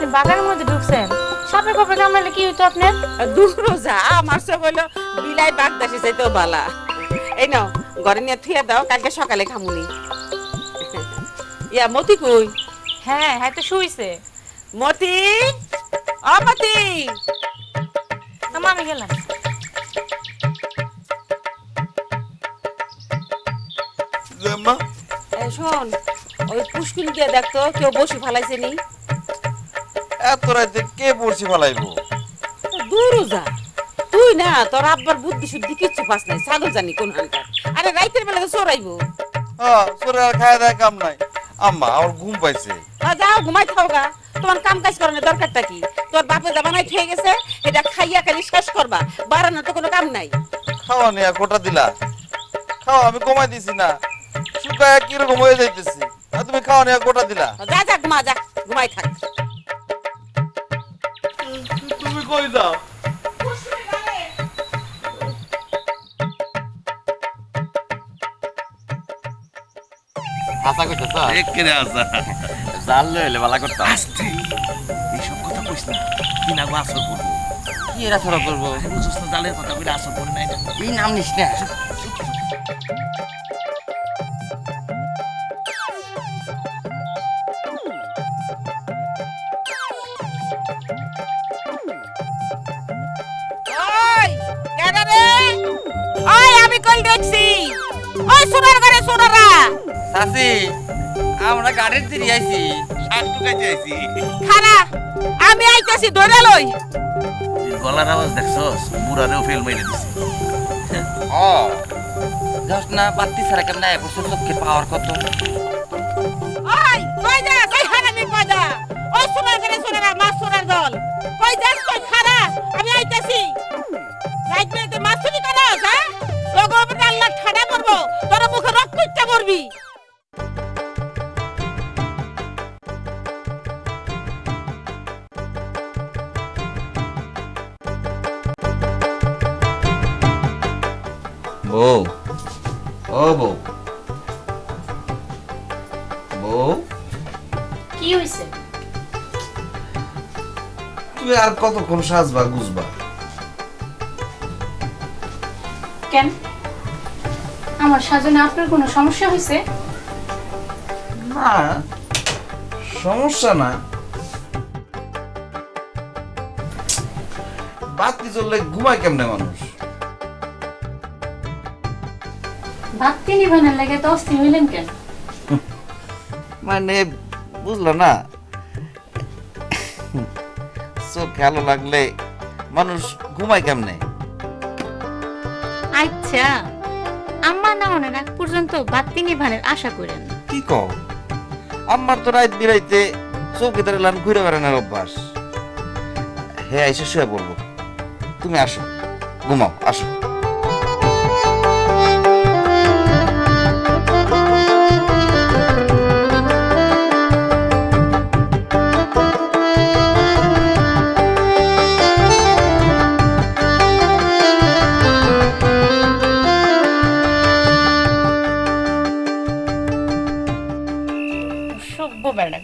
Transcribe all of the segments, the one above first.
আপনি বাগানের মধ্যে ঢুকছেন, সাপে কপে কামড়ালে কি হইতো আপনার? দূর যা, আমার সব হইলো বিলাই বাগদাসি চাইতেও বালা। এই নাও ঘরে নিয়ে থুয়ে দাও, কালকে সকালে খামুনি। ইয়া মতি কই? হ্যাঁ হ্যাঁ, তো শুইছে। মতি, ও মতি। আমা আমি গেলাম। মা শোন, ওই পুষ্কিনি দিয়ে দেখতো কেউ বসি ফালাইছে নি। এত রাতে কে পড়ছি ফেলাইবো? দূর যা, তুই না তোর আব্বার বুদ্ধি শুদ্ধি কিচ্ছু পাস নাই, ছাগল জানি কোন হানকার। আরে রাইতের বেলা তো চোরাইবো। হ্যাঁ, তোর আর খায় দায় কাম নাই। আম্মা আমার ঘুম পাইছে। যাও ঘুমাই থাও গা, তোমার কাম কাজ করানোর দরকারটা কি? তোর বাপে জামানায় খেয়ে গেছে, এটা খাইয়া খালি শেষ করবা, বাড়ানোর তো কোনো কাম নাই। খাওয়া নিয়ে কোটা দিলা, খাওয়া আমি কমাই দিছি না, শুকায় কিরকম হয়ে যাইতেছি, আর তুমি খাওয়া নিয়ে কোটা দিলা। যা যা ঘুমা, যা ঘুমাই থাক। তুমি কই যাও? আশা করতেছ একেরে আসা জানলে হইলে ভালো করতাম। আস্তে এইসব কথা কইস না, কি না গো আসর করবো। কি এরা ছড়া করবো? বুঝছিস না, জালের কথা কইলে আসর করে নাই না। এই নাম নিস না। ওই কেন রে? ওই আমি কল দেখছি, ওই সোনার ঘরে সোনারা। চাচি, আমরা গাড়ির দিকে আইছি, শাক টুকাইতে আইছি। খানা আমি আইতাছি, ধরে লই। গলার আওয়াজ দেখছস, বুড়ারেও ফেল মাইরে দিছে। ও যাস না, বাত্তি ছাড়া কেমন এক বছর চোখে পাওয়ার কত। ওই কই যাস? ওই হারামি কই যা? ওই সোনার ঘরে সোনারা, মাছ সোনার দল। কই যাস? কই খানা আমি আইতাছি। রাইত বেলাতে মাছ চুরি করস, হ্যাঁ? তোর উপরে আল্লাহ ঠাডা করবো, তোর মুখে রক্ত ইচ্ছা করবি। বউ, ও বউ, বউ, কি হইছে? তুমি আর কতক্ষণ সাজবা গুজবা? কেন, আমার সাজনে আপনার কোনো সমস্যা হয়েছে? না, সমস্যা না। বাতি জ্বললে ঘুমায় কেমনে মানুষ? বাতি নিভানোর লাগে তো অস্থির হইলেন কেন? মানে বুঝলো না, চোখ ভালো লাগলে মানুষ ঘুমায় কেমনে? আচ্ছা, আম্মা না অনেক আগ পর্যন্ত বাতি নিভানোর আশা করেন না। কি কও? আমার তো রাত বিরাইতে চৌকি দাঁড়ালাম ঘুরে বেড়ানোর অভ্যাস। হ্যাঁ, এসে শুয়ে পড়বো। তুমি আসো, ঘুমাও, আসো। সভ্য বেড়া।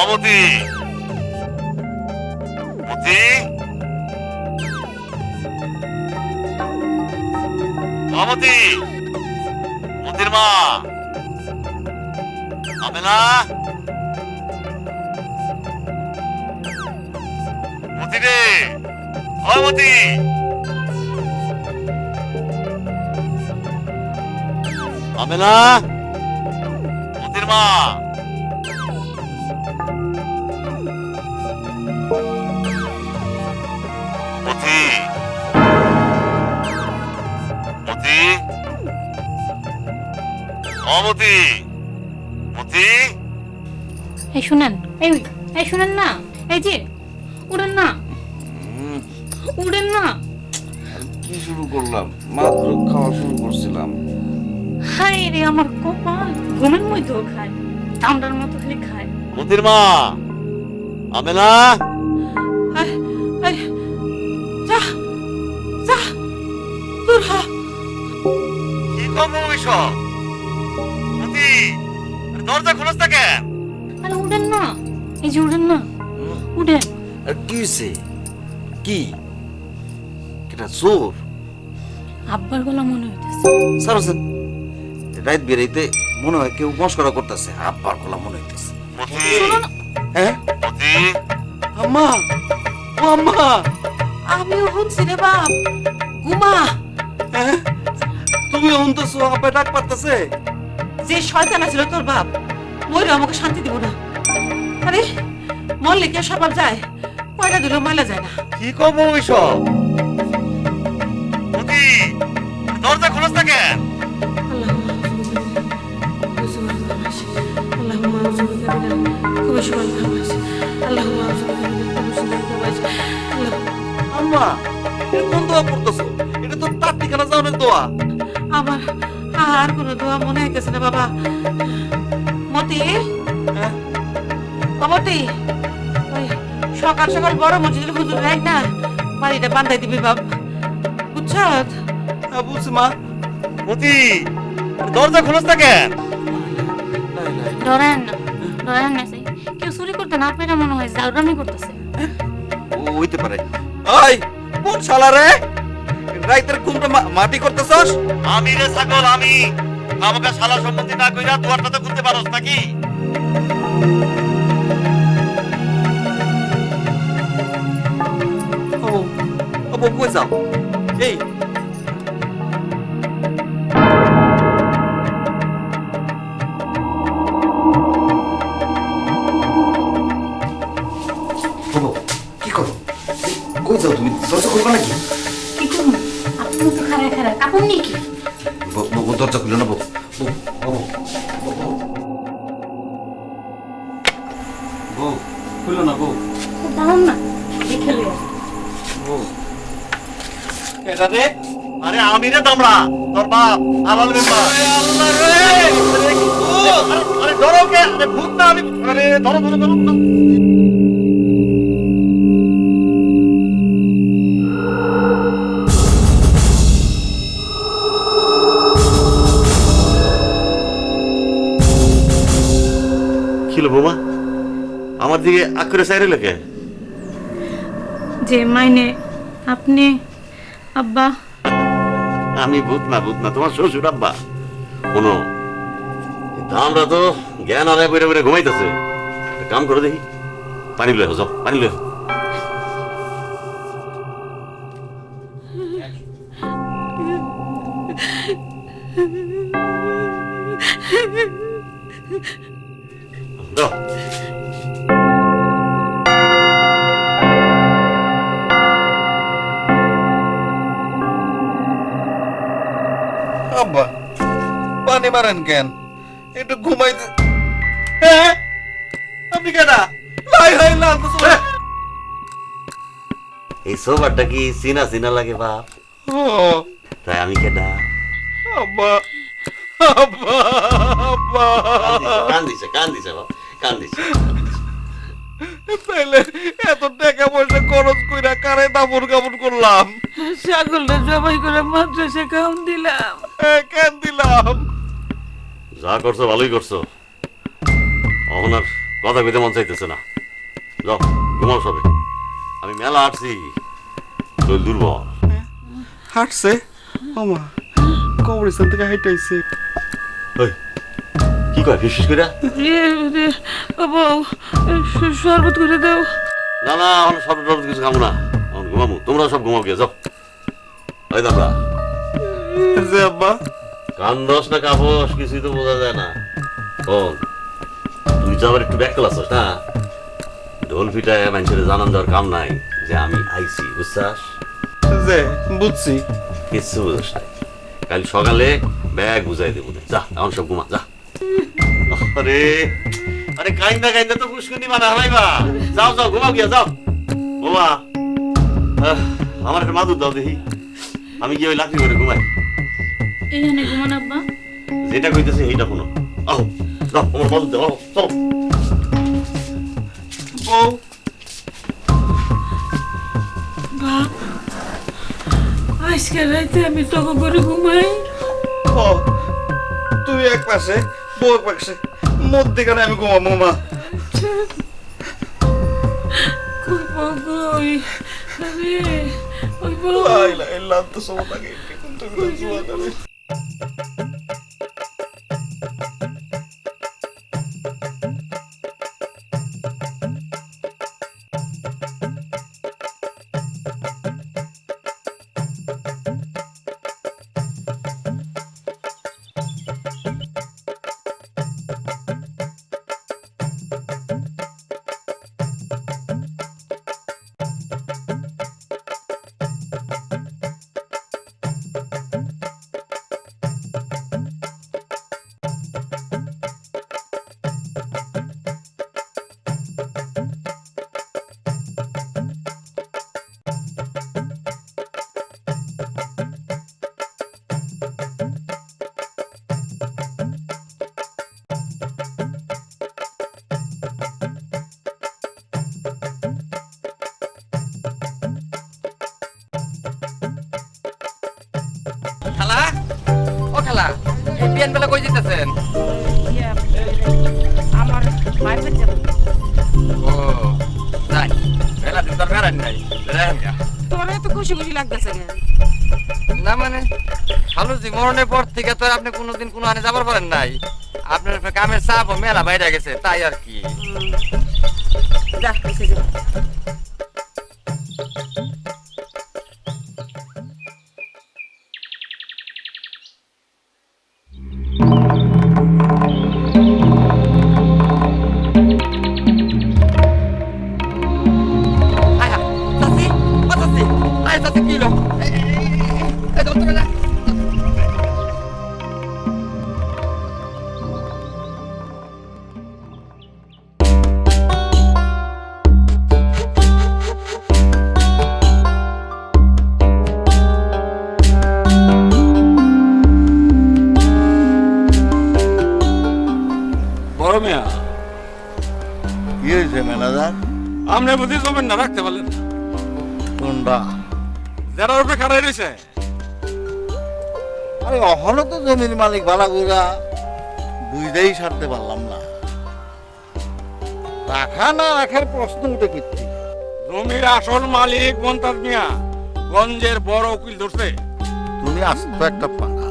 মতি, মতি, মতি, মতির মা, আমেনা, মতি রে, ও মতি। আমেনা, মতির মা। মতি, মতি, অমতি, মতি। এই শুনেন, এই শুনেন না, এই যে উড়েন না, উড়েন না। কি শুরু করলাম? মাত্র খাওয়া শুরু করছিলাম। হাই রে আমার কপাল, ঘুমের মধ্যেও খায়, চামড়ার মতো খালি খায়। মতির মা, আমেনা। এই, যা যা দূর হ। কি করবো ওইসব? মতি, দরজা খোলস না কেন? আরে উড়েন না, এই যে উড়েন না, উড়েন। আর কি হয়েছে? কি এটা চোর? আব্বার গলা মনে হইতেছে। সারছেন রাত বেরাইতে মনে হয় কেউ মস্করা করতেছে। আব্বার গলা মনে হইতেছে। মতি, হ্যাঁ মতি, আম্মা, ও আম্মা, আমিও শুনছি রে বাপ, ঘুমা। হ্যাঁ তুমি শুনতেছো? আব্বা ডাক পারতেছে। যে শয়তান আছিল তোর বাপ, মইরা আমাকে শান্তি দিব না। আরে মরলে কি আর সবার যায়? কয়টা দিলেও মাইলা যায় না। কি করবো ওইসব? মতি, দরজা খোলস না কেন? আম্মা এটা কোন দোয়া পড়তেছো? এটা তো তার ঠিকানা যাওয়ার দোয়া। আমার আর কোন দোয়া মনে হইতেছে না বাবা। মতি, হ্যাঁ? ও মতি, ওই সকাল সকাল বড় মসজিদের হুজুর রাখ না, বাড়িটা বান্ধাই দিবি বাপ, বুঝছ? হ্যাঁ বুঝছি মা। মতি, দরজা খোলস না কেন? ডরেন না, ডরেন না, সেই কেউ চুরি করতে না পেরে মনে হয় জাউরামি করতেছে। ও হইতে পারে। ওই কোন শালা রে? রাইতের ঘুমটা মাটি করতেছস? আমি রে ছাগল, আমি। আমাকে শালা সম্বন্ধে না কইরা দুয়ারটা তো খুলতে পারোস নাকি? ও ও বউ কই যাও? এই বাবু কি করো? কই যাও তুমি? দরজা খুলবা নাকি? কি করুন? আপনি তো খারাপ খারাপ কাপড় নিয়ে কি? বাবু দরজা খুলো না বাবু। বাবু বউ খুলো না বউ। দাঁড়ান না, দেখে লইয়া। বউ এটা রে? আরে আমি রে দামড়া, তোর বাপ আলাল মেম্বার। আল্লাহ রে! আরে ধরো কে? আরে ভূত না আমি। আরে ধরো ধরো ধরো ধরো। ছিল বৌমা, আমার দিকে আক্ষরে চাইরে লেখে। যে মাইনে আপনি আব্বা। আমি ভূত না তোমার শ্বশুর আব্বা। শোনো, আমরা তো জ্ঞান আদায় বইরে বইরে ঘুমাইতেছে। একটা কাম করে দেখি, পানি লয়ে যাও, পানি লয়ে। দাও। আব্বা পানি মারেন কেন? একটু ঘুমাইতে। হ্যাঁ আপনি কেনা লাই লাই লাল তো চলে। এই সোফারটা কি চিনা চিনা লাগে বাপ? ও তাই আমি কেডা? আব্বা আব্বা আব্বা কান্দিছে বাপ, কান্দিছে। তাইলে এত টাকা পয়সা খরচ কইরা কারে দাফন কাপড় করলাম? ছাগলটা জবাই করে মাদ্রাসে খাওন দিলাম। কেন দিলাম? যা করছো ভালোই করছো। এখন আর কথা কইতে মন চাইতেছে না। যাও ঘুমাও সবে। আমি মেলা আসছি, শরীর দুর্বল। হাঁটছে মামা, কবরস্থান থেকে হাইটাইছে। ওই কি কয় ফিস কইরা? বউ শরবত করে দাও। না না, এখন সব কিছু খাবো না, এখন ঘুমাবো। তোমরা সব ঘুমাও গিয়ে যাও। ওই দাদা যে আব্বা কান্দস না কাবস কিছুই তো বোঝা যায় না। শোন, তুই তো আবার একটু ব্যাকল আছিস না, ঢোল পিটায় মানুষের জানান দেওয়ার কাম নাই যে আমি আইছি, বুঝছাস? যে বুঝছি। কিচ্ছু বুঝিস নাই। কাল সকালে ব্যাগ বুঝাই দেবো, যা এখন সব ঘুমা যা। আরে আরে কাইন্দা কাইন্দা তো পুষ্করণী বানা হারাইবা। যাও যাও ঘুমাও গিয়া যাও। ওমা আমার একটা মাদুর দাও দেখি, আমি গিয়ে ওই লাকড়ি করে ঘুমাই। এইখানে ঘুমান আব্বা। যেটা কইতেছে এইটা শোনো। আহ যাও আমার মাদুর দাও, চলো। বউ আজকে রাইতে আমি তোকে করে ঘুমাই। তুই এক পাশে, বউ এক পাশে, মধ্যেখানে আমি ঘুমাবো মা। কই আরে ওই বউ খালা, ও খালা, এই বিয়ান বেলা কই যেতেছেন? আমার মায়ের বাড়িতে ও যাই, বেলা দিন তো বেড়ান নাই, বেড়ান গা। তোমার এত খুশি খুশি লাগতেছে কেন? না মানে খালুজি মরণের পর থেকে তো আর আপনি কোনোদিন কোনো আনে যাবার পারেন নাই। আপনার কামের চাপ মেলা বাইরে গেছে, তাই আর কি। যা এসে যা। আয়া, চাচি, ও চাচি, আয় চাচি কি হলো? এই ধরতে পারে না। বড় মিয়া, কি হয়েছে ম্যানেজার? আপনি বুঝি জমেন না রাখতে পারলেন? কোনটা? যারা উপরে খাড়াই রয়েছে। আরে অহনো তো জমির মালিক বালাগুড়া বুঝতেই সারতে পারলাম না। রাখা না রাখার প্রশ্ন উঠে কিচ্ছি। জমির আসল মালিক মন্তাজ মিয়া গঞ্জের বড় উকিল ধরছে। তুমি আস্ত একটা পাঙ্গা,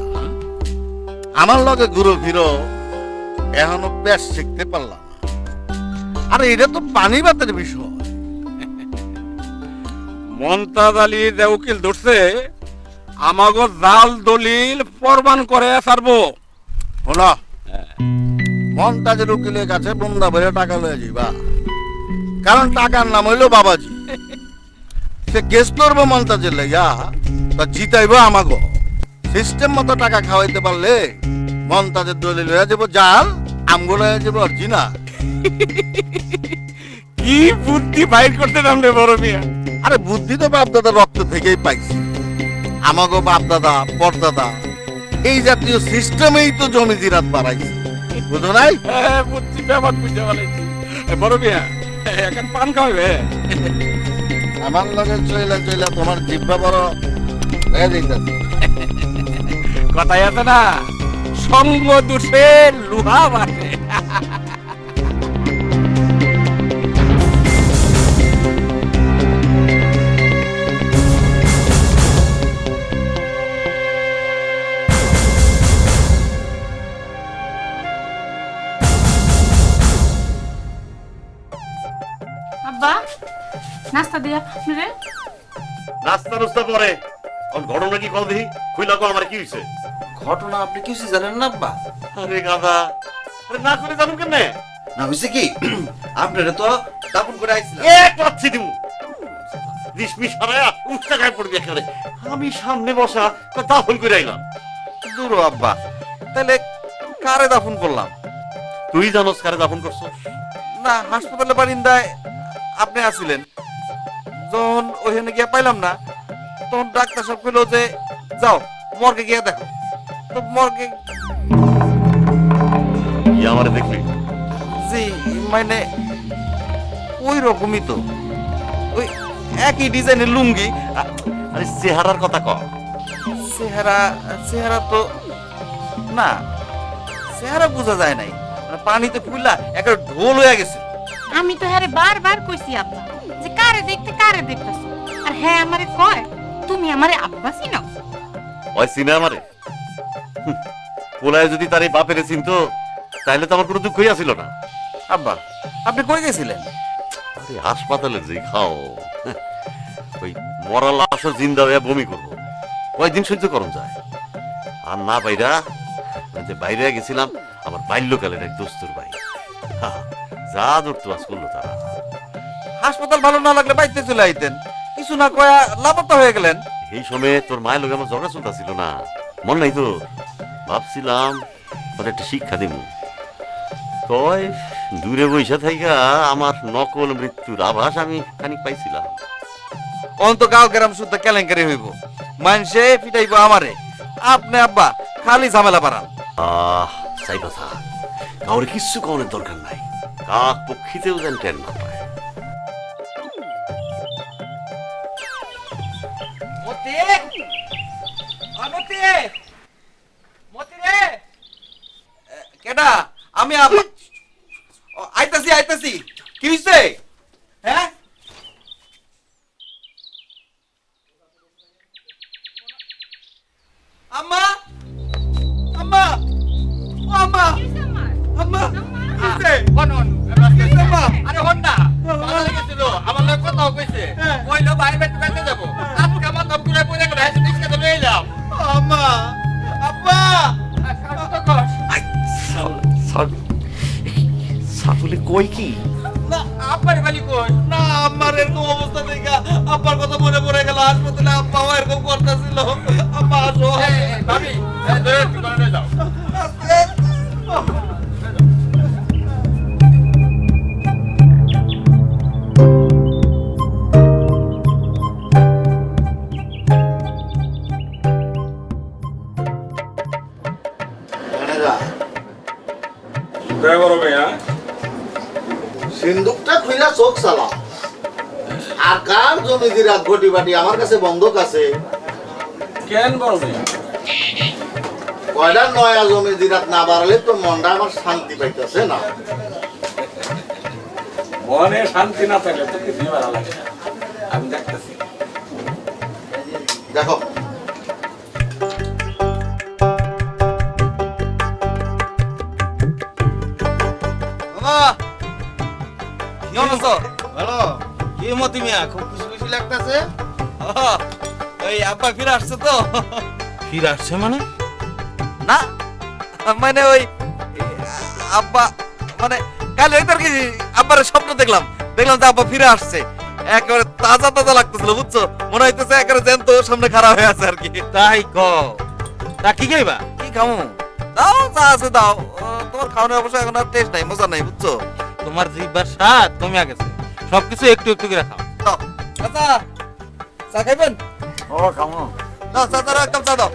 আমার লগে ঘুরো ফিরো, এখনো বেশ শিখতে পারলাম না। আরে এটা তো পানি বাতের বিষয়। মন্তাজ আলী যে উকিল ধরছে আমাগো জাল দলিল প্রমাণ করে ছাড়বো। শোনো, মন্তাজের উকিলের কাছে বন্ধা ভরে টাকা লয়ে যাইবা, কারণ টাকার নাম হইলো বাবাজি। সে কেস করবো মন্তাজের লেগা, তা জিতাইবো আমাগো। সিস্টেম মতো টাকা খাওয়াইতে পারলে মন্তাজের দলিল হয়ে যাবো জাল, আমগো হয়ে যাবো অরিজিনাল। কি বুদ্ধি বাইর করতে নামলে বড় মিয়া। আরে বুদ্ধি তো বাপ দাদা রক্ত থেকেই পাইছি। আমাগো বাপ দাদা পরদাদা এই জাতীয় সিস্টেমেই তো জমি জিরাত বাড়াইছে, বুঝো নাই? হ্যাঁ, বুদ্ধি ব্যাপার বুঝতে পারছি। বড় মিয়া, এখন পান খাওয়াবে? আমার লগে চইলা চইলা তোমার জিব্বা বড় হয়ে যাইতাছে। কথাই আছে না, সঙ্গ দোষে লোহা বাটে। আব্বা নাস্তা দিয়া আপনারে। রাস্তা রাস্তা পরে ঘটনা কি কল দেখি, খুইলা কো আমার কি হইছে? ঘটনা আপনি কিছু জানেন না আব্বা? আরে গাদা, আরে না করে জানো কেমনে? না হয়েছে কি, আপনারা তো দাপন করে আইছিলাম। এক লাচ্ছি দিমু রিশমি সারায়া উঠতে গায়ে পড়বি একেবারে। আমি সামনে বসা দাফন করে আইলাম। দূর আব্বা, তাহলে কারে দাফন করলাম? তুই জানোস কারে দাফন করছো? না, হাসপাতালে বারিন্দায় আপনি আসছিলেন, যখন ওইখানে গিয়ে পাইলাম না, তখন ডাক্তার সাহেব কইলো যে যাও মর্গে গিয়ে দেখো। তো মর্গে কি আমারে দেখলি? জি, মানে ওই রকমই তো, ওই একই ডিজাইনের লুঙ্গি। আরে চেহারার কথা ক। চেহারা চেহারা তো না, চেহারা বোঝা যায় নাই, মানে পানিতে ফুললা একটা ঢোল হয়ে গেছে। আমি তো হ্যাঁ বারবার কইছি আব্বা যে কারে দেখতেছো, আর হ্যাঁ আমারে কয় তুমি আমারে আব্বা চিনাও। ওই চিনে আমারে? পোলায় যদি তার এই বাপের চিনতো তাহলে তো আমার কোনো দুঃখই আসিল না। আব্বা, আপনি কই গেছিলেন? আরে হাসপাতালের যে খাও, ওই মরা লাশও জিন্দা হয়ে বমি করবো, কয়দিন সহ্য করুন যায়। আর না বাইরা, যে বাইরে গেছিলাম আমার বাল্যকালের এক দোস্তুর ভাই, যা দূরত্বাস করলো তারা। হাসপাতাল ভালো না লাগলে বাইতে চলে আইতেন, কিছু না কয়া লাপাত্তা হয়ে গেলেন। এই সময় তোর মায়ের লোক আমার ঝগড়া চলতা ছিল না, মন নাই তো? ভাবছিলাম তোর একটা শিক্ষা দিব, কয় দূরে বৈশা থাইকা আমার নকল মৃত্যুর আভাস আমি খানিক পাইছিলাম। অন্ত গাঁও গ্রাম শুদ্ধ কেলেঙ্কারি হইব, মানুষে পিটাইব আমারে। আপনি আব্বা খালি ঝামেলা বাড়ান। চাই কথা কাউরে কিচ্ছু কনের দরকার নাই, কাক পক্ষীতেও যেন টের না পায়। কেডা? আমি আইতাছি আইতাছি। কি হইছে? হ্যাঁ, আম্মা আম্মা ও আম্মা আম্মা কি হইছে? আরে হন না, বাজারে গেছিল, আমার লোক কথাও কইছে, কইলো বাইরে বেড়াতে যাবো, আজকে আমার দম করে পড়ে গেল, হাসি দিকে তো লয়ে এলাম। আম্মা আব্বা সাফলে কই কি? না, আব্বার বাড়ি কই? না, আম্মার এরকম অবস্থা দেখা আব্বার কথা মনে পড়ে গেল। হাসপাতালে আব্বা এরকম করতেছিল। আব্বা আসো। ভাবি ধরে ঘরে যাও। সিন্দুকটা খুইলা চোখ চালা। আর কার জমি দিরাত ঘটি বাটি আমার কাছে বন্ধক আছে? কেন বলবে? কয়টা নয়া জমি দিরাত না বাড়ালে তো মনটা আমার শান্তি পাইতেছে না। মনে শান্তি না থাকলে তো কিছু ভালো লাগে না। আমি দেখতেছি। দেখো মামা কেমন আছো? ভালো কি মতি মিয়া, খুব খুশি খুশি লাগতেছে। এই আব্বা ফিরে আসছে তো? ফিরে আসছে মানে? না, মানে ওই আব্বা, মানে কাল ওই তোর কি আব্বার স্বপ্ন দেখলাম যে আব্বা ফিরে আসছে। একেবারে তাজা তাজা লাগতেছিল, বুঝছো? মনে হইতেছে একেবারে জ্যান্ত সামনে খারাপ হয়ে আছে আর কি। তাই তা কি খাইবা? কি খামু? দাও যা আছে দাও। তোমার খাওয়ানোর অবশ্য এখন আর টেস্ট নাই, মজা নাই, বুঝছো? তোমার জিহ্বার স্বাদ কমে গেছে, সবকিছু একটু একটু করে খাও। দাও চাচা, চা খাইবেন? ও খামো। দাও চাচা, এক কাপ চা দাও।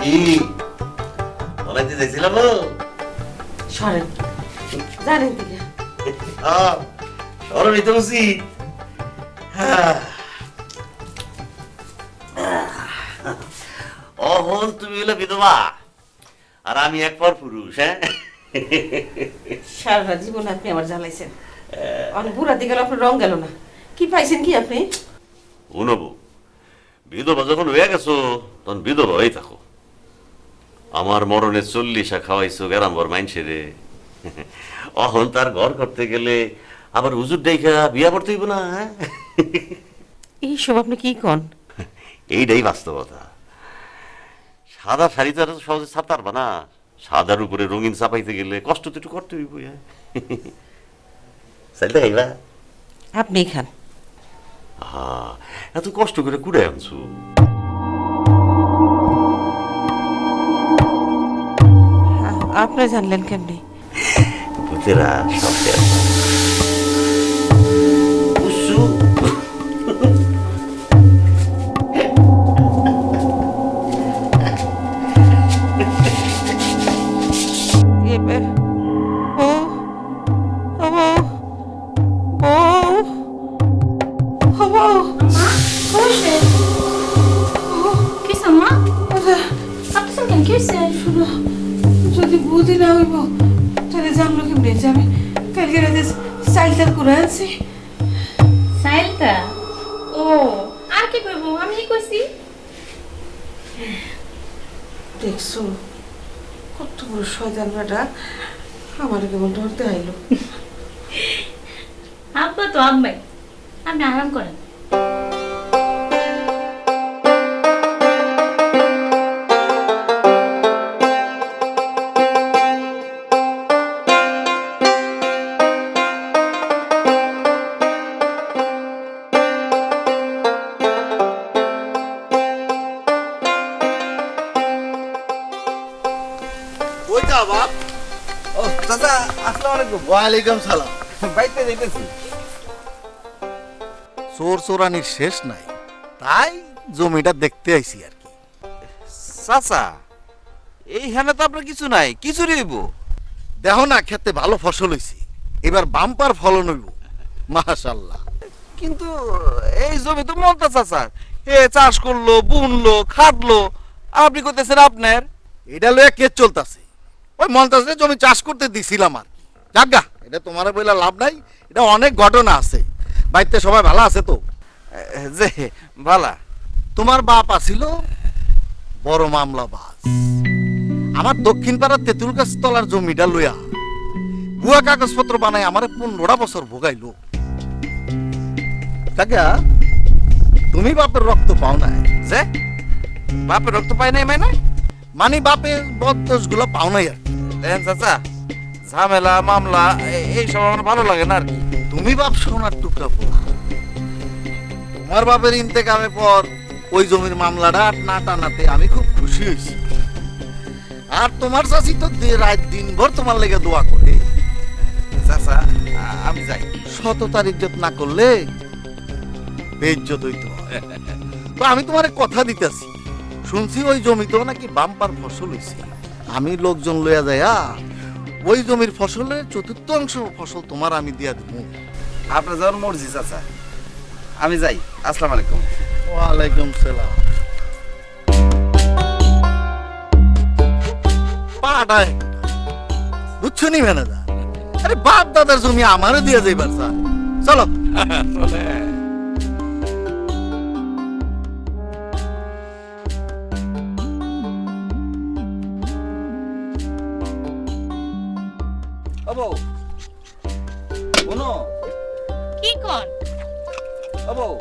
কি বলাইতে চাইছিলাম? সরেন, জানেন দিকে সরণ হইতে উচিত। অহন তুমি হইলে বিধবা আর আমি এক পর পুরুষ। হ্যাঁ, সারা জীবন আপনি আমার জ্বালাইছেন, অনেক বুড়া দিকে আপনার রং গেল না। কি পাইছেন কি আপনি? উনবু বিধবা যখন হয়ে গেছো তখন বিধবা হয়ে থাকো। আমার মরণে 40 খাওয়াইছো গ্রামবর মাইনছে রে। অহন তার ঘর করতে গেলে আবার হুজুর ডাইকা বিয়া করতে হইব না? এইসব আপনি কি কন? এইটাই বাস্তবতা। সাদা শাড়ি তো আর সহজে ছাপতে পারবা না, সাদার উপরে রঙিন চাপাইতে গেলে কষ্ট তো একটু করতে হইব। চাইতে খাইবা? আপনি খান। এত কষ্ট করে কুড়ে আনছো। আপনি জানলেন কেমনি? ভূতেরা সব টের পায়। উস্সু। ও ও ও ও কিসে মা? কাঁদতেছেন কেন? কি হয়েছে? শোনো, যদি বুঝি না হইব তাহলে জানলো কেমনি যে আমি কালকে রাতে সাইকেল করে আনছি? সাইলটা? ও আর কি করবো, আমি কি কইছি? দেখছো কত বড় শয়তান বেটা, আমার কেমন ধরতে আইলো। আব্বা তো আব্বাই, আপনি আরাম করেন। ওই যা বাপ। ও চাচা, আসসালামু আলাইকুম। ওয়ালাইকুম সালাম। বাইতে যাইতেছি। চোর চোরানির শেষ নাই, তাই জমিটা দেখতে আইছি আর কি। চাচা, এইখানে তো আপনার কিছু নাই, কিছু রইব। দেখো না, খেতে ভালো ফসল হইছে, এবার বাম্পার ফলন হইব মাশাআল্লাহ। কিন্তু এই জমি তো মমতা চাচা, এ চাষ করলো, বুনলো, খাটলো, আপনি কইতেছেন আপনার। এটা লইয়া কে চলতেছে? ওই মন্তাজে জমি চাষ করতে দিছিলাম আর কি। যাজ্ঞা, এটা তোমার বইলা লাভ নাই, এটা অনেক ঘটনা আছে। বাড়িতে সবাই ভালো আছে তো? যে ভালা। তোমার বাপ আছিল বড় মামলাবাজ। আমার দক্ষিণ পাড়ার তেঁতুল গাছ তলার জমিটা লইয়া ভুয়া কাগজপত্র বানাই আমার 15টা বছর ভোগাইলো। যাজ্ঞা, তুমি বাপের রক্ত পাও নাই? যে বাপের রক্ত পাই নাই মানে? মানে বাপের বদদোষ গুলো পাও নাই আর কি। দেখেন চাচা, ঝামেলা মামলা এইসব আমার ভালো লাগে না আর কি। তুমি বাপ সোনার টুকরা পোলা। তোমার বাপের ইন্তেকামের পর ওই জমির মামলাটা না টানাতে আমি খুব খুশি হয়েছি। আর তোমার চাচি তো রাত দিন ভর তোমার লেগে দোয়া করে। চাচা, আমি যাই। সততার ইজ্জত না করলে বেইজ্জত হইতে হয়। তো আমি তোমার কথা দিতেছি, শুনছি ওই জমিতেও নাকি বাম্পার ফসল হয়েছে। আমি লোকজন লইয়া যাইয়া ওই জমির ফসলের চতুর্থাংশ ফসল তোমার আমি দিয়া দেবো। আপনার যখন মর্জি চাচা, আমি যাই। আসসালামু আলাইকুম। ওয়ালাইকুম সালাম। পাটায় বুঝছো নি ম্যানেজার? আরে বাপ দাদার জমি আমারও দিয়ে যাইবার স্যার। চলো চলে। ও বউ, শোনো। কি কর? ও বউ,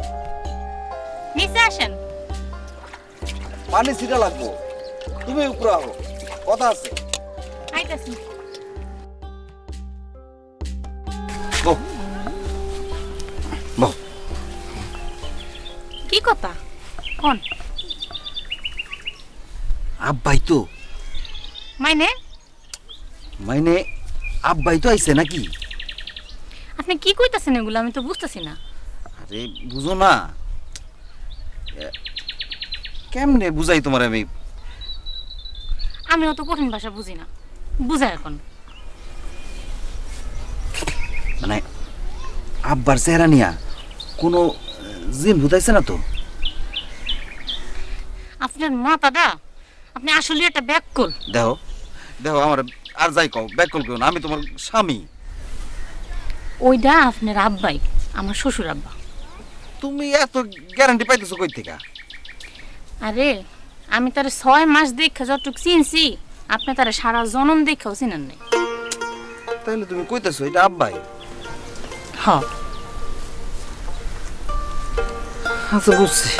নিচে আসেন। পানি ছিটা লাগবো, তুমি উপরে আহো, কথা আছে। আইতাছি। বউ, বউ, কি কথা কোন? আব্বাই তো মানে আব্বাই তো আইছে নাকি? আপনি কি কইতাছেন এগুলো? আমি তো বুঝতেছি না। আরে বুঝো না, কেমনে বুঝাই তোমার আমি? আমি অত কঠিন ভাষা বুঝি না, বুঝাই এখন। মানে আব্বার চেহারা নিয়া কোনো জিন বুঝাইছে না তো? আপনার মাথাটা, আপনি আসলে একটা ব্যাককল। দেখো দেখো, আমার আর যাই কও, ব্যাকল কেউ না, আমি তোমার স্বামী। ওইটা আপনার আব্বাই, আমার শ্বশুর আব্বা। তুমি এত গ্যারান্টি পাইতেছো কই থেকে? আরে আমি তার 6 মাস দেখা যতটুক চিনছি, আপনি তার সারা জনম দেখাও চিনেন নাই। তাহলে তুমি কইতেছো এটা আব্বাই? হ। আচ্ছা বুঝছি।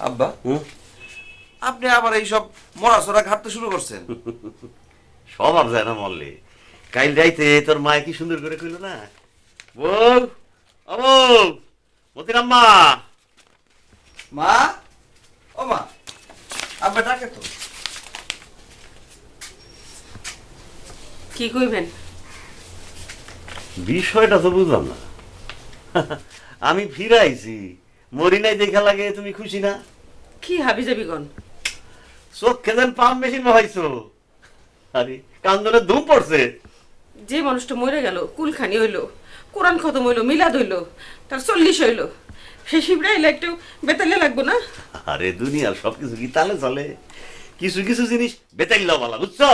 আব্বা আপনি আবার এইসব মরাচরা ঘাটতে শুরু করছেন? স্বভাব যায় না মল্লে। কাল রাইতে তোর মায় কি সুন্দর করে কইল না, বউ ও বউ, মতির আম্মা। মা, ও মা, আব্বা ডাকে তো। কি কইবেন? বিষয়টা তো বুঝলাম না। আমি ফিরাইছি, মরি নাই দেখা লাগে তুমি খুশি না? কি হাবি যাবি গন? চোখ খেলেন পাম্প মেশিন বহাইছো, আরে কান্দনে ধুম পড়ছে। যে মানুষটা মরে গেল, কুলখানি হইলো, কোরআন খতম হইলো, মিলাদ হইলো, তার 40 হইলো, সে শিবরাইলে একটু বেতালে লাগবো না? আরে দুনিয়ার সবকিছু কি তালে চলে? কিছু কিছু জিনিস বেতাইল্লা বলা, বুঝছো?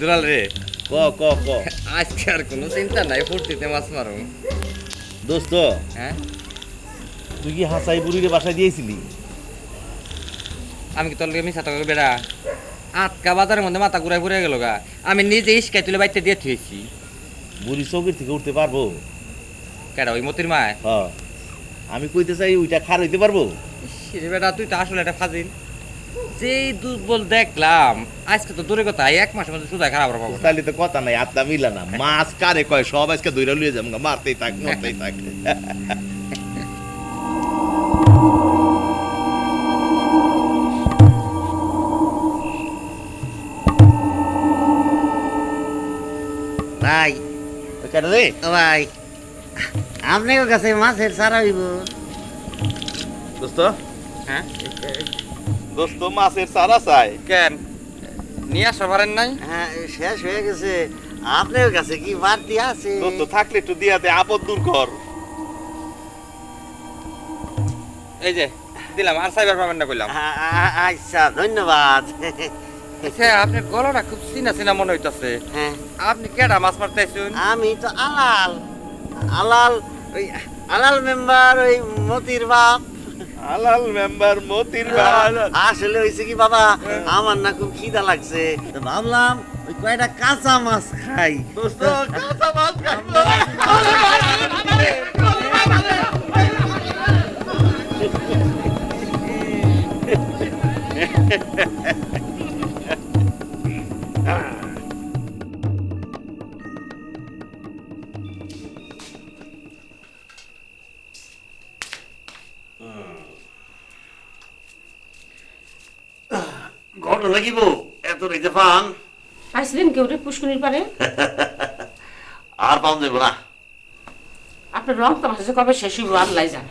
দুলাল রে, ক ক ক আজকে আর কোনো চিন্তা নাই, ফুর্তিতে মাছ মারো। দোস্ত, হ্যাঁ, তুই কি হাসাই বুড়িরে বাসায় দিয়েছিলি? আমি কি তোর মিশা টাকা বেড়া আটকা বাজারের মধ্যে মাথা ঘুরাই ঘুরে গেল গা। আমি নিজে ইস্কাই তুলে বাইতে দিয়ে থুয়েছি। বুড়ি চৌকির থেকে উঠতে পারবো? কেডা ওই মতির মায়? হ, আমি কইতে চাই ওইটা খার হইতে পারবো? রে বেটা, তুই তো আসলে একটা ফাজিল। যেই দুর্বল দেখলাম, আজকে তো দূরে কথা, 1 মাসের মধ্যে সুদা খারাপ পাবো। তাহলে তো কথা নাই, আত্মা মিলা না। মাছ কারে কয় সব আজকে দইরা লুয়ে যাবো, মারতেই থাক মরতেই থাক। ভাই কেন রে? ও ভাই, আপনার কাছে মাছের সারা হইব? দোস্ত, হ্যাঁ, দোস্ত মাছের সারা চাই। কেন নিয়ে আসা পারেন নাই? হ্যাঁ, শেষ হয়ে গেছে। আপনার কাছে কি বাড়তি আছে? দোস্ত থাকলে একটু দিয়া দে, আপদ দূর কর। এই যে দিলাম, আর সাইবার পাবেন না কইলাম। আচ্ছা, ধন্যবাদ। আচ্ছা, আপনার গলাটা খুব চিনা চিনা মনে হইতাছে। হ্যাঁ, আপনি কেডা মাছ মারতে আইছেন? আমি তো আলাল আলাল ওই আলাল মেম্বার, ওই মতির বাপ। আলাল মেম্বার মতির বাপ। আসলে হয়েছে কি বাবা, আমার না খুব খিদা লাগছে, তো ভাবলাম ওই কয়টা কাঁচা মাছ খাই। দোস্ত কাঁচা মাছ খাইবো। ঘটনা কি বউ, এত রেখে পান? পাইছিলেন কেউ রে পুষ্করিণীর পারে? আর পান দেবো না। আপনার রং তামাশা যে কবে শেষ হইব আল্লাহ জানে।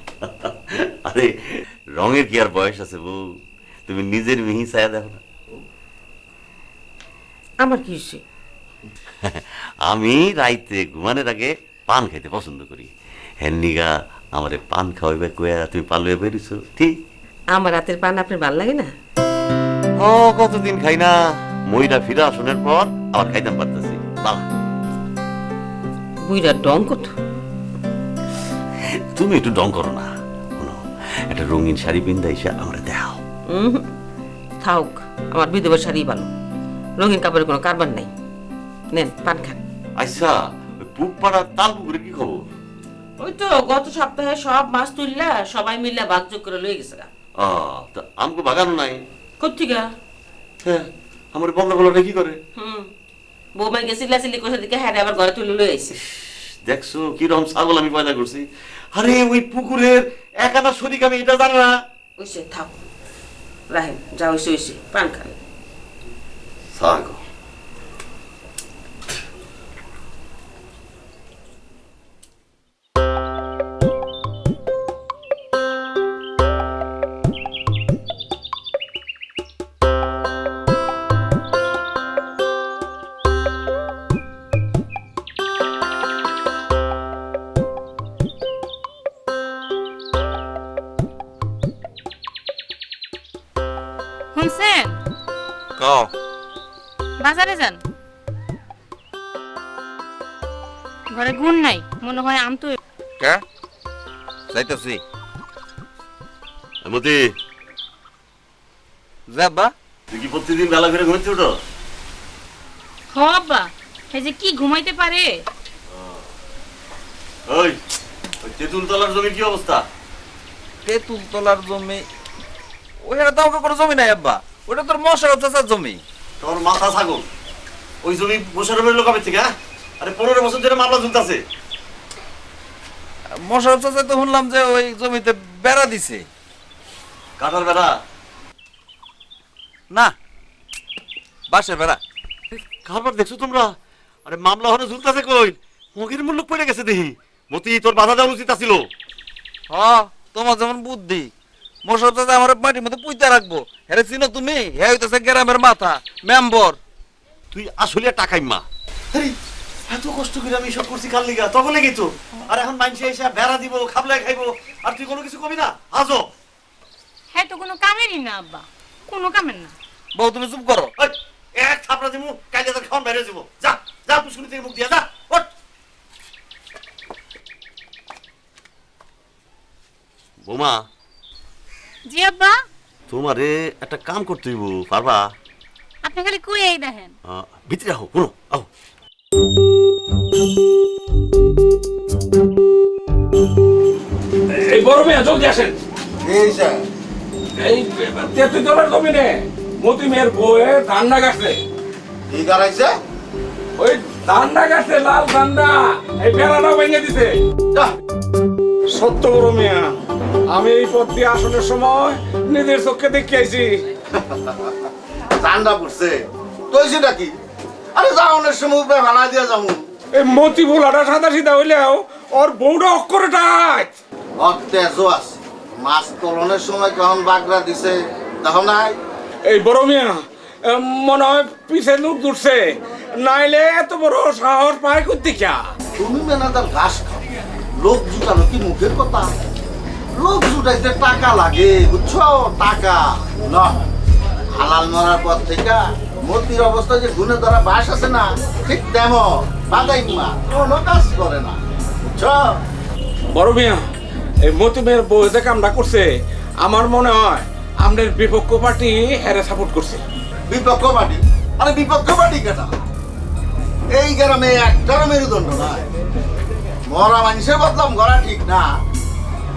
আরে রঙের কি আর বয়স আছে বউ? তুমি নিজের মিহি ছায়া দেখো না। আমার কি হয়েছে? আমি রাইতে ঘুমানোর আগে পান খাইতে পছন্দ করি। হেন্নিগা আমারে পান খাওয়াইবে কয়া তুমি পালুয়ে বেরিয়েছো, ঠিক? আমার রাতের পান আপনার ভাল লাগে না? ও কতদিন খাই না, মইরা ফিরে আসনের পর আবার খাইতাম পারতেছি। বাবা বুইরা ডং কত? তুমি একটু ডং করো না, শোনো, একটা রঙিন শাড়ি পিন্দা এসে আমরা দেখাও। থাক, আমার বিধবা শাড়ি ভালো, রঙিন কাপড়ের কোনো কারবার নাই। নেন পান খান। আচ্ছা, ওই পুকপাড়ার তাল পুকুরে কি খবর? ওই তো গত সপ্তাহে সব মাছ তুললা সবাই মিলে ভাগযোগ করে লয়ে গেছে। তা আমগো বাগানো নাই? কোথেকে? হ্যাঁ, আমার বন্ধ বলাটা কি করে? বৌমাকে চিল্লাচিল্লি করে দিকে হ্যাঁ আবার ঘরে তুলে লয়ে আইছে। দেখছো কিরকম ছাগল আমি পয়দা করছি। আরে ওই পুকুরের একানা শরিক আমি এটা জানি না। ওইসে থাক, রাহেন যা হইছে হইছে পান খান। থাকো। শুনছেন? কও বাজারে যান, ঘরে গুণ নাই, মনে হয় আমতো। কে যাইতাছি মতি, যাবা তুই কি প্রতিদিন বেলা করে ঘুরতে ওঠো? হবা এই যে কি ঘুমাইতে পারে। ওই তেঁতুল তলার জমির কি অবস্থা? তেঁতুল তলার জমি ওইখানে তো আমাকে কোনো জমি নাই আব্বা, ওটা তোর মশার চাচার জমি। তোর মাথা ছাগল, ওই জমি বসার বেরোলো কবে থেকে? আরে 15 বছর ধরে মামলা ঝুলতেছে। মশার চাচা তো শুনলাম যে ওই জমিতে বেড়া দিছে। কাটার বেড়া? না, বাঁশের বেড়া। খাবার দেখছো তোমরা? আরে মামলা হনে ঝুলতেছে কই? মগের মূল্য পড়ে গেছে দেখি। মতি, তোর বাধা দেওয়া উচিত ছিল। তোমার যেমন বুদ্ধি, মশার চাচা আমার মাটির মধ্যে পুইতে রাখবো। হ্যাঁ চিনো তুমি? হ্যাঁ হইতেছে গ্রামের মাথা, মেম্বর। তুই আসলে টাকাই মা। আরে এত কষ্ট করে আমি সব করছি কাল লিগা, তখন লেগে তো। আর এখন মানুষে এসে বেড়া দিব, খাবলায় খাইবো, আর তুই কোনো কিছু কবি না? আজও হ্যাঁ তো কোনো কামেরই না আব্বা, কোনো কামের না। বউ তুমি চুপ করো। ওই, এক থাপড়া দিমু, কাইলে তোর খাওয়ান বাইরে যাবো। যা যা, পুষ্কুনি থেকে মুখ দিয়া যা। ওঠ। বোমা, জি আব্বা, তোমারে একটা কাম করতে হইব, পারবা? আপনি খালি কই এই দেখেন। ভিতরে আহো, শুনো আহো। এই বড় মেয়ে জলদি আসেন। এই স্যার, এই তেঁতুল তলার জমিনে মতি মেয়ের বউয়ে ধান্না গাছে, কি গাড়াইছে? ওই ধান্না গাছে লাল ধান্না, এই বেড়াটা ভেঙে দিছে। সত্য বড় মিয়া, আমি এই পথ দিয়ে আসনের সময় নিজের চোখে দেখে আইছি। ঠান্ডা পড়ছে তুই সেটা কি? আরে যাওনের সময় উপরে ভাড়া দিয়া যাবো। এই মতি ভোলাটা সাদা সিধা হইলেও ওর বউটা অক্ষরে টাইট। তেজও আছে, মাছ তলনের সময় কখন বাগড়া দিছে দেখো নাই? এই বড় মিয়া মনে হয় পিছে লোক দুটছে, নাইলে এত বড় সাহস পায় করতে কিয়া? তুমি মেনাদার ঘাস খাও, লোক জুটানো কি মুখের কথা? লোক জুটাইতে টাকা লাগে, বুঝছো? টাকা না, হালাল মরার পর থেকে মতির অবস্থা যে গুণে ধরা বাস আছে না, ঠিক তেমন বাদাই মা কোনো কাজ করে না, বুঝছো? বড় মিয়া, এই মতি মেয়ের বউ যে কামটা করছে, আমার মনে হয় আমাদের বিপক্ষ পার্টি হেরে সাপোর্ট করছে। বিপক্ষ পার্টি? আরে বিপক্ষ পার্টি কেটা? এই গ্রামে একটার মেরুদণ্ড নাই। মরা মানুষের বদলাম করা ঠিক না,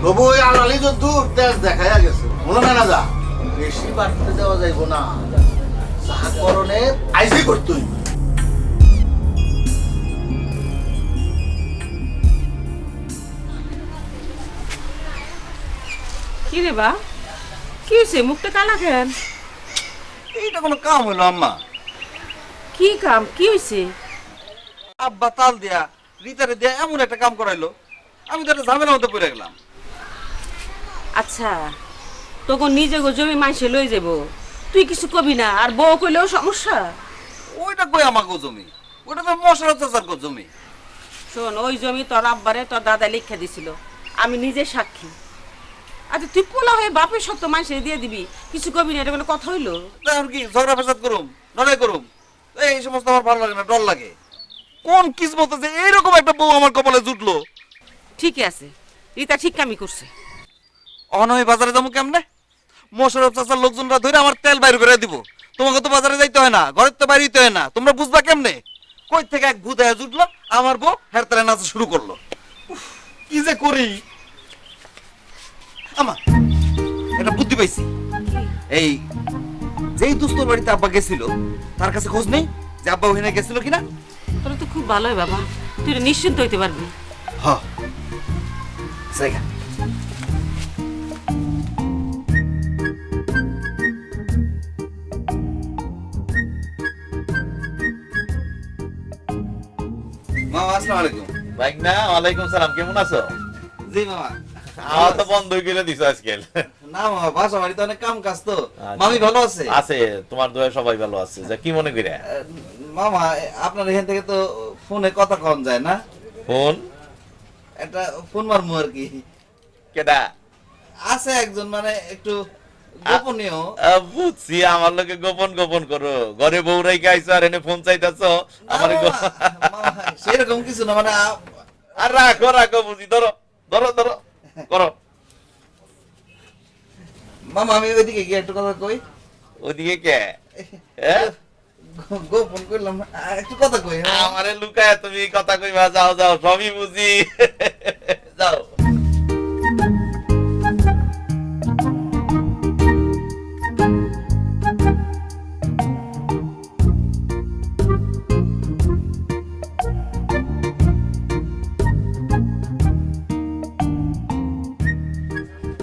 তবু ওই আলালি যদ্দূর তেজ দেখাইয়া গেছে। মনে হয় না যা বেশি বাড়তে দেওয়া যাইব না, যা করণের আইসি করতেই। কি রে বা, কি হয়েছে? মুখটা কালা কেন? এইটা কোনো কাম হইলো আম্মা? কি কাম? কি হয়েছে? আব্বা তাল দিয়া রিতারে দিয়া এমন একটা কাম করাইলো, আমি তো একটা ঝামেলার মধ্যে পড়ে গেলাম। আচ্ছা, তখন নিজে জমি মাইসে লই যাব, তুই কিছু কবি না, আর বউ কইলেও সমস্যা? ওইটা কই আমাকে জমি, ওইটা তো মশার চাচার জমি। শোন, ওই জমি তোর আব্বারে তোর দাদা লিখে দিছিল, আমি নিজে সাক্ষী। আচ্ছা, তুই পোলা হয়ে বাপের সত্য মাইসে দিয়ে দিবি, কিছু কবি না, এটা কোনো কথা হইলো? এখন কি ঝগড়া ফেসাদ করুম, লড়াই করুম? এই সমস্ত আমার ভালো লাগে না, ডর লাগে। কোন কিসমত যে এইরকম একটা বউ আমার কপালে জুটলো। ঠিকই আছে, রিতা ঠিক কামই করছে। অনয় বাজারে যাবো কেমনে? মোশারফ চাচার লোকজনরা ধরে আমার তেল বাইর করে দিব। তোমাকে তো বাজারে যাইতে হয় না, ঘরের তো বাইরে হইতে হয় না, তোমরা বুঝবা কেমনে? কই থেকে এক ভূত আয়া জুটলো, আমার বউ হের তালে নাচা শুরু করলো। উফ, কি যে করি। আমা একটা বুদ্ধি পাইছি। এই যেই দুস্তর বাড়িতে আব্বা গেছিল, তার কাছে খোঁজ নেই যে আব্বা ওখানে গেছিল কিনা। তোরা তো খুব ভালোই বাবা, তুই নিশ্চিন্ত হইতে পারবি। হ্যাঁ, জায়গা মামা আসসালামু আলাইকুম। ভাই না, ওয়ালাইকুম সালাম, কেমন আছো? জি মামা। আমার তো বন্ধ করে দিছো আজকে। না মামা, বাসা বাড়িতে অনেক কাম কাজ তো। আচ্ছা। মামি ভালো আছে? আছে, তোমার দয়া সবাই ভালো আছে। যা কি মনে করে? মামা আপনার এখান থেকে তো ফোনে কথা কম যায় না? ফোন একটা ফোন মারমু আর কি। কেডা? আছে একজন, মানে একটু গোপনীয়। বুঝছি, আমার লোকে গোপন গোপন করো। ঘরে বউ রাইকে আইছো আর এনে ফোন চাইতাছো আমার। মামা, সেরকম কিছু না, মানে আর রাখো রাখো, বুঝি, ধরো ধরো ধরো, করো। মামা আমি ওইদিকে গিয়ে একটু কথা কই। ওদিকে কে? হ্যাঁ? গোপন করলাম, একটু কথা কই। আমারে লুকায় তুমি কথা কইবা? যাও যাও, সবই বুঝি। যাও।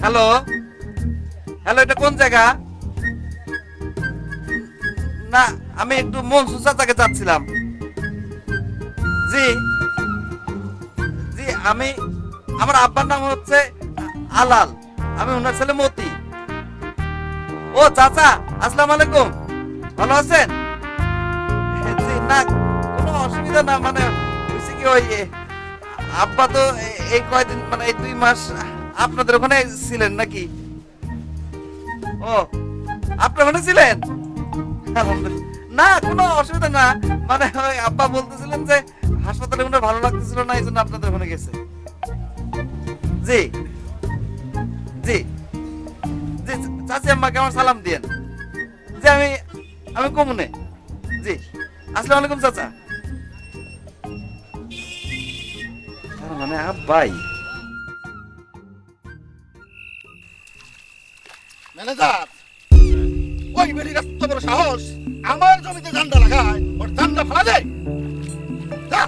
হ্যালো হ্যালো, এটা কোন জায়গা? না, আমি একটু মনসুর চাচাকে যাচ্ছিলাম। জি জি, আমার আব্বার নাম হচ্ছে আলাল, আমি ওনার ছেলে মতি। ও চাচা, আসসালামু আলাইকুম, ভালো আছেন? জি না, কোনো অসুবিধা না, মানে হয়েছে কি, ওই আব্বা তো এই কয়দিন, মানে এই 2 মাস আপনাদের ওখানে ছিলেন নাকি? ও, আপনার ওখানে ছিলেন? আলহামদুলিল্লাহ। না, কোনো অসুবিধা না, মানে ওই আব্বা বলতেছিলেন যে হাসপাতালে ওনার ভালো লাগতেছিল না, এই জন্য আপনাদের ওখানে গেছে। জি জি জি, চাচি আম্মাকে আমার সালাম দিয়েন যে আমি কমুনে। জি, আসসালামু আলাইকুম চাচা। মানে আব্বাই। ম্যানেজার, ওই বেরির এত বড় সাহস, আমার জমিতে জান্ডা লাগায়, ওর জান্ডা ফেলা যায়। যা।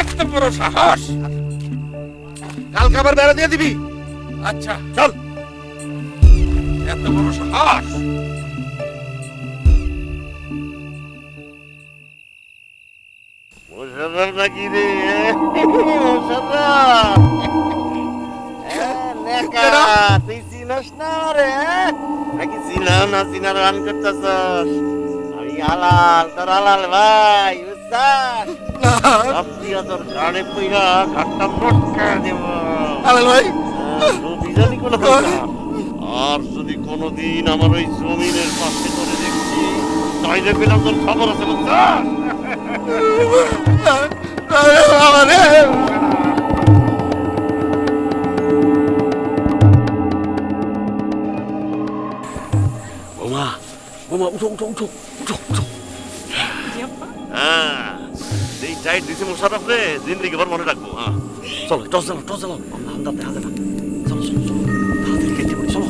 এত বড় সাহস! কালকে আবার বেড়া দিয়ে দিবি। আচ্ছা, চল। এত বড় সাহস! মোশাররফ নাকি রে? মোশাররফ, নেকা, তুই চিনস না রে? নাকি চিনাও না, চিনার রান করতেছস? আমি আলাল, তোর আলাল ভাই, বুঝছস? সব দিয়া তোর ঘাড়ে পইরা ঘাটটা মটকা দেব। আলাল ভাই, যদি জানি কোনো কথা, আর যদি কোনোদিন আমার ওই জমিনের পাশে করে দেখছি, তাইলে পেলাম তোর খবর আছে, বুঝছস? বোমা বোমা, উঠো উঠো উঠো উঠো উঠো। হ্যাঁ, এই টাইট দিছে মোশাররফ রে, জিন্দেগি ভর মনে রাখবো। হ্যাঁ, চলো, টস চালাও, টস চালাও, আমরা দেখা যাবে। চলো চলো চলো, তাড়াতাড়ি কেটে পড়ি, চলো।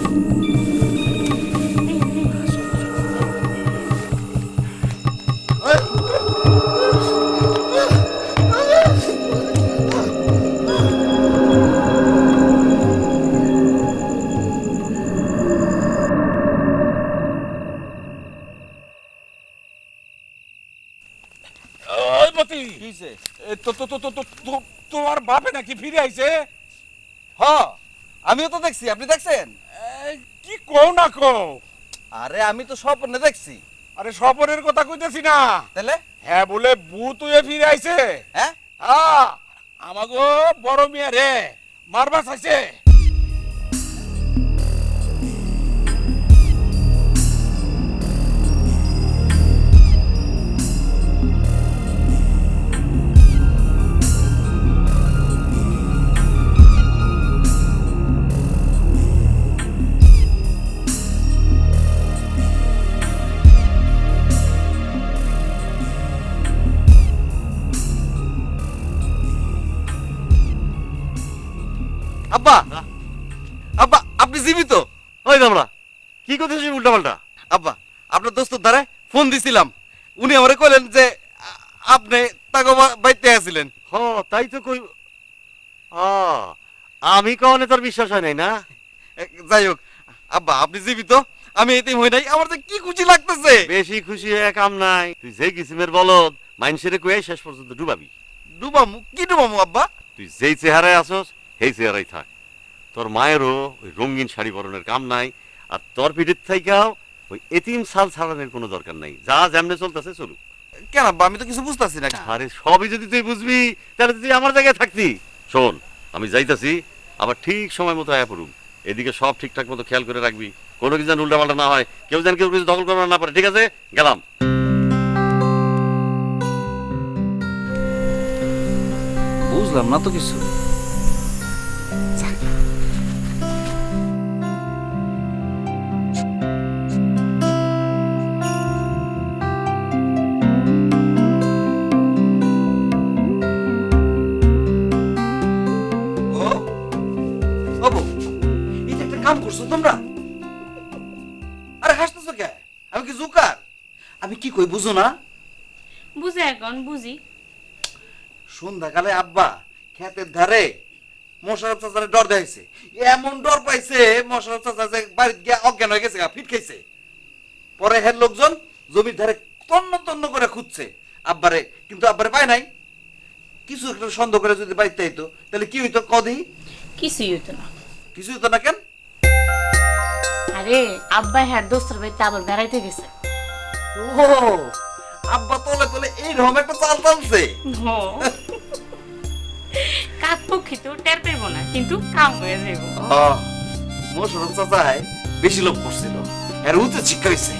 ওই মতি, তোমার বাপে নাকি ফিরে আইছে? হ, আমিও তো দেখছি, আপনি দেখছেন? কি কও না কও? আরে আমি তো স্বপ্নে দেখছি। আরে স্বপনের কথা কইতেছি না। তাহলে? হ্যাঁ, বলে ভূত হয়ে ফিরে আইছে। হ্যাঁ, আমাগো বড় মিয়া রে মারবা চাইছে। আব্বা আব্বা, আপনি জীবিত? ওই দামড়া, কি করতেছিস উল্টা পাল্টা? আব্বা, আপনার দোস্তর দ্বারা ফোন দিছিলাম, উনি আমারে কইলেন যে আপনি তাকে বাইতে আছিলেন। হ, তাই তো কই। আমি কখনো তোর বিশ্বাস হয় নাই না। যাই হোক আব্বা, আপনি জীবিত, আমি এতিম হই নাই, আমার যে কি খুশি লাগতেছে। বেশি খুশি হয়ে কাম নাই, তুই যে কিসিমের বলদ মানুষের কয়ে শেষ পর্যন্ত ডুবাবি। ডুবামু কি ডুবামু আব্বা? তুই যেই চেহারায় আসস সেই চেহারাই থাক। তোর মায়েরও ওই রঙিন শাড়ি পরনের কাম নাই, আর তোর পিঠের থাইকাও ওই এতিম সাল ছাড়ানোর কোনো দরকার নাই। যা যেমনে চলতেছে চলুক। কেন আব্বা, আমি তো কিছু বুঝতেছি না। আরে সবই যদি তুই বুঝবি তাহলে তুই আমার জায়গায় থাকতি। শোন, আমি যাইতাছি, আবার ঠিক সময় মতো আয়া পড়ুম। এদিকে সব ঠিকঠাক মতো খেয়াল করে রাখবি, কোনো কিছু যেন উল্টাপাল্টা না হয়, কেউ যেন কেউ কিছু দখল করা না পারে। ঠিক আছে, গেলাম। বুঝলাম না তো কিছু। কাম করছো তোমরা? আরে হাসতেছো কে? আমি কি জোকার? আমি কি কই বুঝো না? বুঝে এখন বুঝি। সন্ধ্যাকালে আব্বা ক্ষেতের ধারে মশার চাচারে ডর দেখাইছে, এমন ডর পাইছে মশার চাচা যে বাড়িতে গিয়ে অজ্ঞান হয়ে গেছে, ফিট খাইছে। পরে হের লোকজন জমির ধারে তন্ন তন্ন করে খুঁজছে আব্বারে, কিন্তু আব্বারে পায় নাই। কিছু একটা সন্দেহ করে যদি বাড়িতে আইতো তাহলে কি হইতো কদি? কিছুই হইতো না। কিছু হইতো না কেন? আরে আব্বা হ্যাঁ দোস্তের বাড়িতে আবার বেড়াইতে গেছে। ও আব্বা তলে তলে এইরকম একটা চাল টানছে। কাক পক্ষী তো টের পেব না, কিন্তু কাম হয়ে যাইব। মোশারফ চাচাই বেশি লোক করছিল, এর উচিত শিক্ষা হয়েছে।